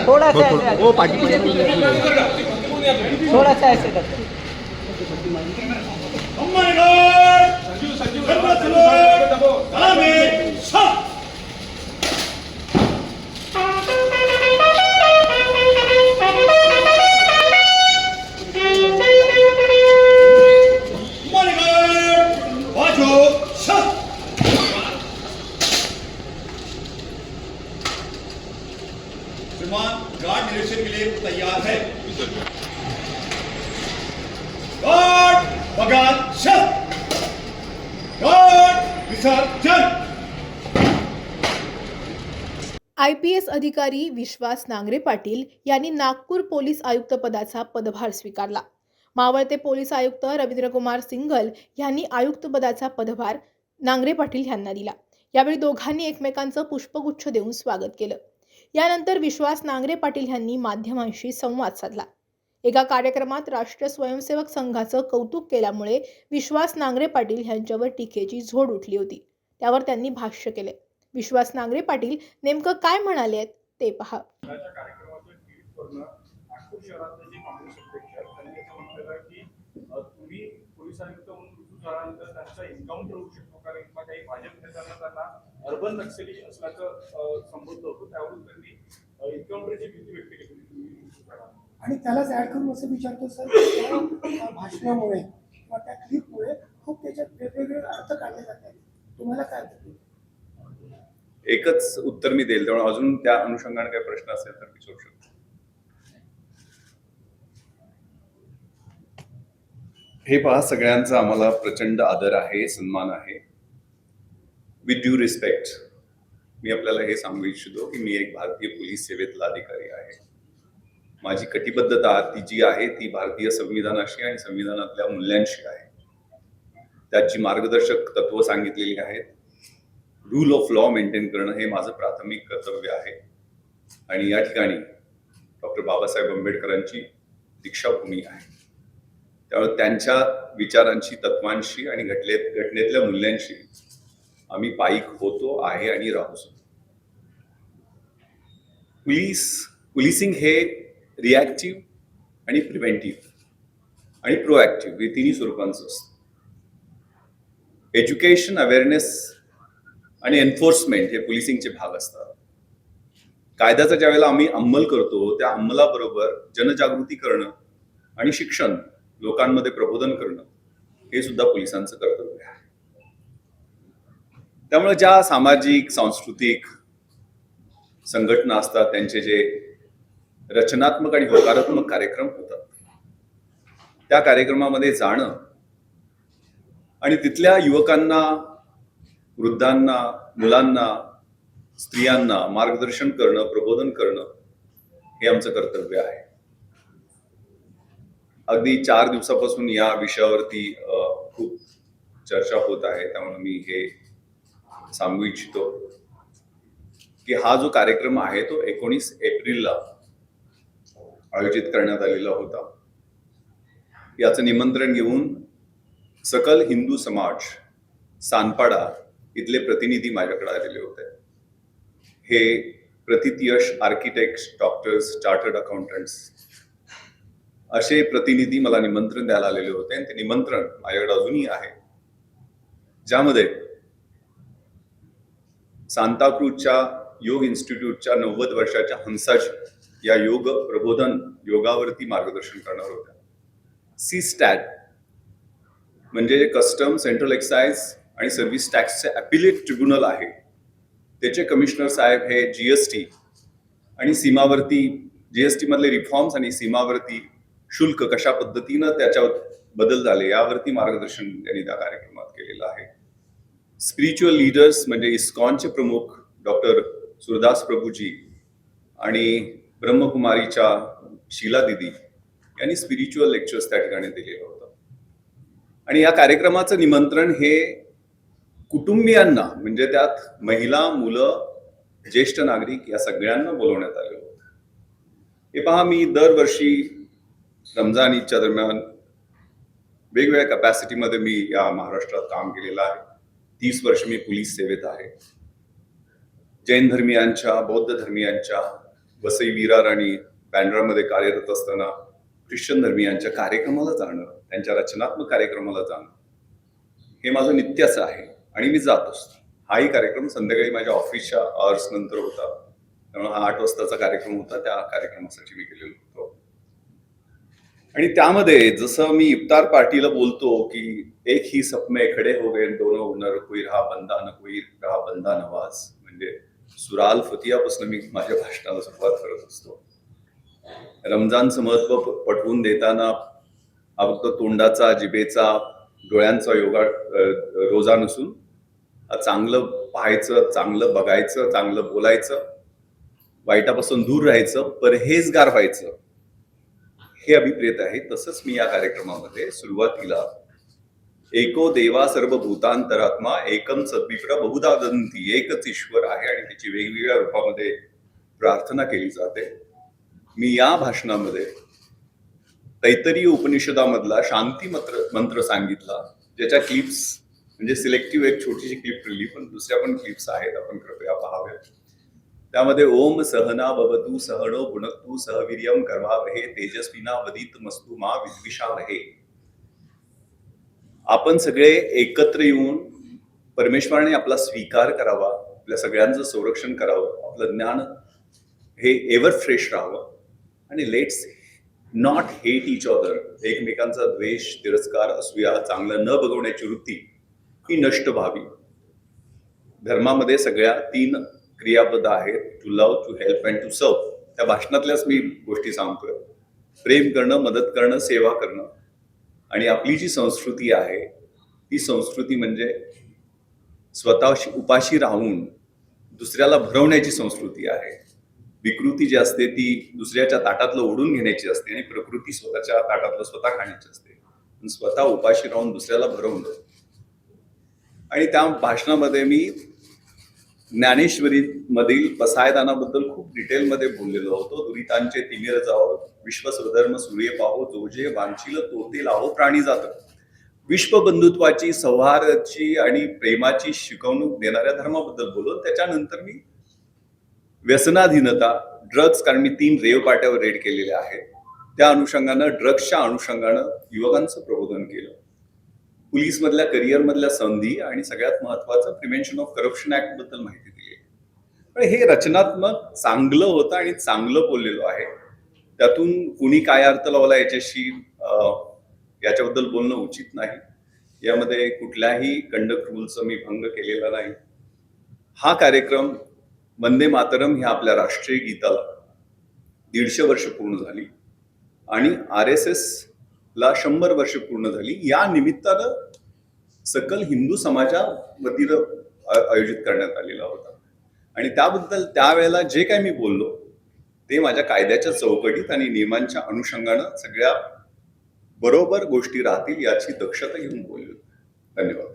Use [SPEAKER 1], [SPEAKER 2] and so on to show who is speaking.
[SPEAKER 1] थोड़ा सा वो पार्टी थोड़ा सा ऐसे करते
[SPEAKER 2] गार्ड निरीक्षण के लिए तैयार है।
[SPEAKER 3] IPS अधिकारी विश्वास नांगरे पाटील यांनी नागपूर पोलीस आयुक्त पदाचा पदभार स्वीकारला। मावळते पोलीस आयुक्त रवींद्रकुमार सिंघल यांनी आयुक्त पदाचा पदभार नांगरे पाटील यांना दिला। यावेळी दोघांनी एकमेकांचं पुष्पगुच्छ देऊन स्वागत केलं। यानंतर विश्वास नांगरे पाटील यांनी माध्यमांशी संवाद साधला। एका कार्यक्रमात राष्ट्रीय स्वयंसेवक संघाचं कौतुक केल्यामुळे विश्वास नांगरे पाटील यांच्यावर टीकेची झोड उठली होती। त्यावर त्यांनी भाष्य केले। विश्वास नांगरे पाटील नेमकं काय म्हणाले ते पहा।
[SPEAKER 4] अर्बन नक्सली असल्याचं संबोधलं होतं, त्यावरून त्यांनी एन्काउंटरची भीती व्यक्त केली
[SPEAKER 5] आणि त्यालाच ऍड करून असं विचारतो सर, त्या भाषणामुळे किंवा त्या क्लिपमुळे खूप त्याच्यात वेगवेगळे अर्थ काढले जातात, तुम्हाला काय वाटतं?
[SPEAKER 6] एकच उत्तर मी देईल, त्यामुळे अजून त्या अनुषंगाने काही प्रश्न असेल तर विचारू शकतो। हे पहा, सगळ्यांचा आम्हाला प्रचंड आदर आहे, सन्मान आहे। विथ ड्यू रिस्पेक्ट मी आपल्याला हे सांगू इच्छितो की मी एक भारतीय पोलीस सेवेतला अधिकारी आहे। माझी कटिबद्धता ती जी आहे ती भारतीय संविधानाशी आणि संविधानातल्या मूल्यांशी आहे। त्यात जी मार्गदर्शक तत्व सांगितलेली आहेत, रूल ऑफ लॉ मेंटेन करणं हे माझं प्राथमिक कर्तव्य आहे। आणि या ठिकाणी डॉक्टर बाबासाहेब आंबेडकरांची दीक्षाभूमी आहे, त्यामुळे त्यांच्या विचारांशी, तत्वांशी आणि घटनेतल्या मूल्यांशी आम्ही पाईक होतो, आहे आणि राहू। पोलिसिंग हे रिॲक्टिव्ह आणि प्रिव्हेंटिव्ह आणि प्रोॲक्टिव्ह हे तिन्ही स्वरूपांचं असतं। एज्युकेशन, अवेअरनेस आणि एन्फोर्समेंट हे पोलिसिंगचे भाग असतात। कायद्याचा ज्या वेळेला आम्ही अंमल करतो, त्या अंमलाबरोबर जनजागृती करणं आणि शिक्षण, लोकांमध्ये प्रबोधन करणं हे सुद्धा पोलिसांचं कर्तव्य आहे। त्यामुळे ज्या सामाजिक, सांस्कृतिक संघटना असतात, त्यांचे जे रचनात्मक आणि होकारात्मक कार्यक्रम होतात, त्या कार्यक्रमामध्ये जाणं आणि तिथल्या युवकांना, वृद्धांना, मुलांना, स्त्रियांना मार्गदर्शन करणं, प्रबोधन करणं हे आमचं कर्तव्य आहे। अगदी 4 दिवसापासून या विषयावरती खूप चर्चा होत आहे, त्यामुळे मी हे सांगू इच्छितो की हा जो कार्यक्रम आहे तो 19 एप्रिलला आयोजित करण्यात आलेला होता। याचं निमंत्रण घेऊन सकल हिंदू समाज, सानपाडा इथले प्रतिनिधी माझ्याकडे आलेले होते। हे प्रतिथयश आर्किटेक्ट्स, डॉक्टर्स, चार्टर्ड अकाउंटंट्स असे प्रतिनिधी मला निमंत्रण द्यायला आलेले होते आणि ते निमंत्रण माझ्याकडे अजूनही आहे, ज्यामध्ये सांताक्रूजच्या योग इन्स्टिट्यूटच्या 90 वर्षाच्या हंसाजी या योग प्रबोधन योगावरती मार्गदर्शन करणार होत्या। CSTAT म्हणजे कस्टम, सेंट्रल एक्साइज आणि सर्व्हिस टॅक्सचे अपीलेट ट्रिब्युनल आहे, त्याचे कमिशनर साहेब हे GST आणि सीमावर्ती GST मधले रिफॉर्म्स आणि सीमावर्ती शुल्क कशा पद्धतीनं त्याच्यावर बदल झाले यावरती मार्गदर्शन त्यांनी त्या कार्यक्रमात केलेलं आहे। स्पिरिच्युअल लीडर्स म्हणजे इस्कॉनचे प्रमुख डॉक्टर सुरदास प्रभूजी आणि ब्रह्मकुमारीच्या शीला दिदी यांनी स्पिरिच्युअल लेक्चर्स त्या ठिकाणी दिलेलं होतं। आणि या कार्यक्रमाचं निमंत्रण हे कुटुंबियांना, म्हणजे त्यात महिला, मुलं, ज्येष्ठ नागरिक या सगळ्यांना बोलवण्यात आलेलं होतं। हे पहा, मी दरवर्षी रमजान ईदच्या दरम्यान वेगवेगळ्या कॅपॅसिटीमध्ये मी या महाराष्ट्रात काम केलेलं आहे. 30 वर्ष मी पोलीस सेवेत आहे. जैन धर्मियांच्या, बौद्ध धर्मियांच्या, वसई विरार आणि बँड्रामध्ये कार्यरत असताना ख्रिश्चन धर्मियांच्या कार्यक्रमाला जाणं, त्यांच्या रचनात्मक कार्यक्रमाला जाणं हे माझं नित्याच आहे आणि मी जात असतो. हाही कार्यक्रम संध्याकाळी माझ्या ऑफिसच्या आवर्स नंतर होता, त्यामुळे हा 8 वाजताचा कार्यक्रम होता. त्या कार्यक्रमासाठी मी गेलेलो होतो. आणि त्यामध्ये जसं मी इफ्तार पार्टीला बोलतो की एक ही सपने खडे हो गए दोनों हुनर, कोई रहा बंदा नवाज, म्हणजे सुराल फतियापासून मी माझ्या भाषणाला सुरुवात करत असतो. रमजानचं महत्व पटवून देताना फक्त तोंडाचा, जिभेचा, डोळ्यांचा रोजा नसून चांगलं पाहायचं, चांगलं बघायचं, चांगलं बोलायचं, वाईटापासून दूर राहायचं, परहेजगार व्हायचं हे अभिप्रेत आहे. तसंच मी या कार्यक्रमामध्ये सुरुवातीला एको देवा सर्व भूतांतरात्मा एकम सद्विप्र बहुधा वदन्ति, एकच ईश्वर आहे आणि त्याची वेगवेगळ्या रूपामध्ये प्रार्थना केली जाते. मी या भाषणामध्ये तैत्तरीय उपनिषदामधला शांती मंत्र सांगितला, ज्याच्या क्लिप्स म्हणजे सिलेक्टिव्ह एक छोटीशी क्लिप ठेवली, पण दुसऱ्या पण क्लिप्स आहेत, आपण कृपया पाहाव्या. त्यामध्ये ओम सहना भवतु सहनो भुनक्तु सह वीर्यं करवावहे तेजस्विना वदितमस्तु मा विद्विषावहे. आपण सगळे एकत्र येऊन परमेश्वराने आपला स्वीकार करावा, आपल्या सगळ्यांचं संरक्षण करावं, आपलं ज्ञान हे एव्हर फ्रेश राहावं आणि let's not hate each other. एकमेकांचा द्वेष, तिरस्कार, असूया, चांगलं न बघवण्याची वृत्ती ही नष्ट व्हावी. धर्मामध्ये सगळ्या 3 क्रियापद आहेत, to love, to help and to serve. त्या भाषणातल्याच मी गोष्टी सांगतोय. प्रेम करणं, मदत करणं, सेवा करणं. आणि आपली जी संस्कृती आहे ती संस्कृती म्हणजे स्वतःशी उपाशी राहून दुसऱ्याला भरवण्याची संस्कृती आहे. विकृती जी असते ती दुसऱ्याच्या ताटातलं ओढून घेण्याची असते आणि प्रकृती स्वतःच्या ताटातलं स्वतः खाण्याची असते. पण स्वतः उपाशी राहून दुसऱ्याला भरवणं. आणि त्या भाषणामध्ये मी ज्ञानेश्वरी मधील पसायदानाबद्दल खूप डिटेलमध्ये बोललेलो होतो. दुरितांचे तिमिर जाओ, विश्व स्वधर्म सूर्य पाहो, जो जे वांछील तो ते लाहो प्राणी जात. विश्व बंधुत्वाची, सौहार्दाची आणि प्रेमाची शिकवणूक देणाऱ्या धर्माबद्दल बोललो. त्याच्यानंतर मी व्यसनाधीनता, ड्रग्ज, कारण मी 3 रेव पाट्यावर रेड केलेल्या आहेत, त्या अनुषंगानं, ड्रग्सच्या अनुषंगानं युवकांचं प्रबोधन केलं. पोलीस मधल्या करिअर मधल्या संधी आणि सगळ्यात महत्वाचं प्रिव्हेन्शन ऑफ करप्शन ऍक्ट बद्दल माहिती दिली. पण हे रचनात्मक चांगलं होतं आणि चांगलं बोललेलो आहे. त्यातून कुणी काय अर्थ लावला याच्याबद्दल बोलणं उचित नाही. यामध्ये कुठल्याही कंडक्ट रूलचा मी भंग केलेला नाही. हा कार्यक्रम वंदे मातरम ह्या आपल्या राष्ट्रीय गीताला 150 वर्ष पूर्ण झाली आणि RSS ला 100 वर्ष पूर्ण झाली. या निमित्तानं सकल हिंदू समाजा वतीनं आयोजित करण्यात आलेला होता. आणि त्याबद्दल त्यावेळेला जे काही मी बोललो ते माझ्या कायद्याच्या चौकटीत आणि नियमांच्या अनुषंगानं सगळ्या बरोबर गोष्टी राहतील याची दक्षता घेऊन बोललो. धन्यवाद.